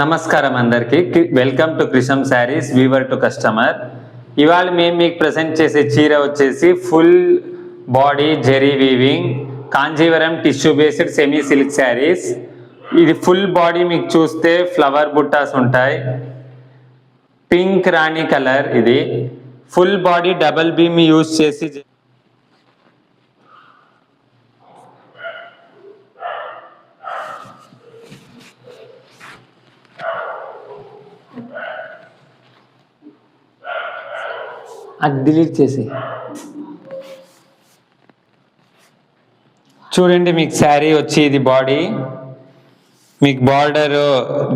నమస్కారం అందరికి. Welcome to Krisham saris weaver to customer. ఇవాళ మేము మీకు ప్రజెంట్ చేసే చీర వచ్చేసి full body zari weaving Kanjeevaram tissue based semi silk saris. ఇది ఫుల్ బాడీ మీకు చూస్తే ఫ్లవర్ బుట్టాస్ ఉంటాయి. Pink rani colour. ఇది full body double beam use చేసి అది డిలీట్ చేసి చూడండి. మీకు శారీ వచ్చి ఇది బాడీ, మీకు బార్డర్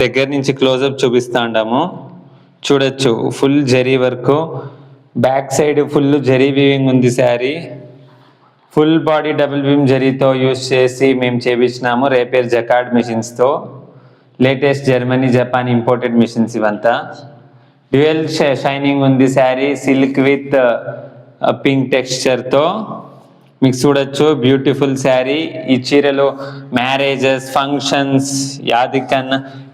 దగ్గర నుంచి క్లోజప్ చూపిస్తా ఉంటాము. చూడొచ్చు full zari work, back side full zari weaving ఉంది. Sari full body double beam జరీతో యూజ్ చేసి మేము చేపించినాము. రేపేర్ జకార్డ్ మిషన్స్తో, latest Germany Japan imported machines ఇవంతా. డ్యూయల్ షైనింగ్ ఉంది శారీ, సిల్క్ విత్ పింక్ టెక్స్చర్తో మీకు చూడొచ్చు. బ్యూటిఫుల్ శారీ. ఈ చీరలో మ్యారేజెస్ ఫంక్షన్స్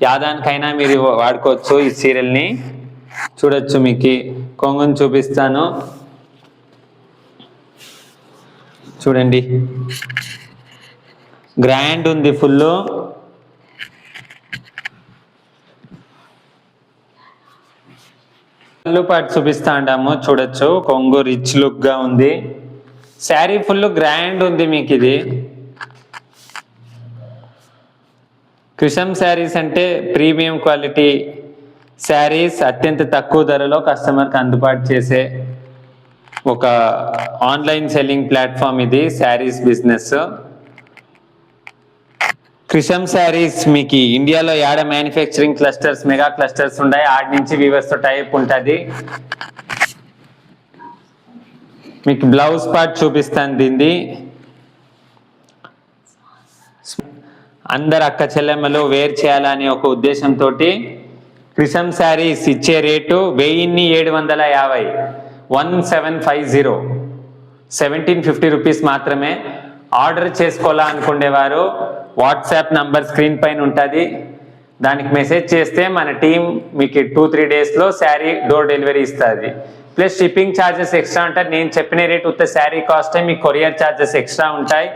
యాదానికైనా మీరు వాడుకోవచ్చు ఈ చీరల్ని. చూడొచ్చు. మీకు కొంగుని చూపిస్తాను చూడండి. గ్రాండ్ ఉంది ఫుల్. పళ్ళు పాటు చూపిస్తా ఉంటాము. చూడొచ్చు కొంగు రిచ్ లుక్ గా ఉంది. శారీ ఫుల్ గ్రాండ్ ఉంది. మీకు ఇది క్రిషం శారీస్ అంటే ప్రీమియం క్వాలిటీ శారీస్ అత్యంత తక్కువ ధరలో కస్టమర్కి అందుబాటు చేసే ఒక ఆన్లైన్ సెల్లింగ్ ప్లాట్ఫామ్ ఇది శారీస్ బిజినెస్. క్రిషం శారీస్ మీకు ఇండియాలో యాడ మ్యానుఫ్యాక్చరింగ్ క్లస్టర్స్ మెగా క్లస్టర్స్ ఉన్నాయి. ఆడి నుంచి వీవర్స్తో టైప్ ఉంటుంది. మీకు బ్లౌజ్ పార్ట్ చూపిస్తాను. దీన్ని అందరు అక్క చెల్లెమ్మలు వేర్ చేయాలని ఒక ఉద్దేశంతో క్రిషం శారీస్ ఇచ్చే రేటు 1750, 1750, 1750 రూపీస్ మాత్రమే. ఆర్డర్ చేసుకోవాలనుకునేవారు వాట్సాప్ నంబర్ స్క్రీన్ పైన ఉంటుంది. దానికి మెసేజ్ చేస్తే మన టీం మీకు 2-3 డేస్లో శారీ డోర్ డెలివరీ ఇస్తుంది. ప్లస్ షిప్పింగ్ ఛార్జెస్ ఎక్స్ట్రా ఉంటాయి. నేను చెప్పిన రేట్ ఉత్త శారీ కాస్టే, మీకు కొరియర్ ఛార్జెస్ ఎక్స్ట్రా ఉంటాయి.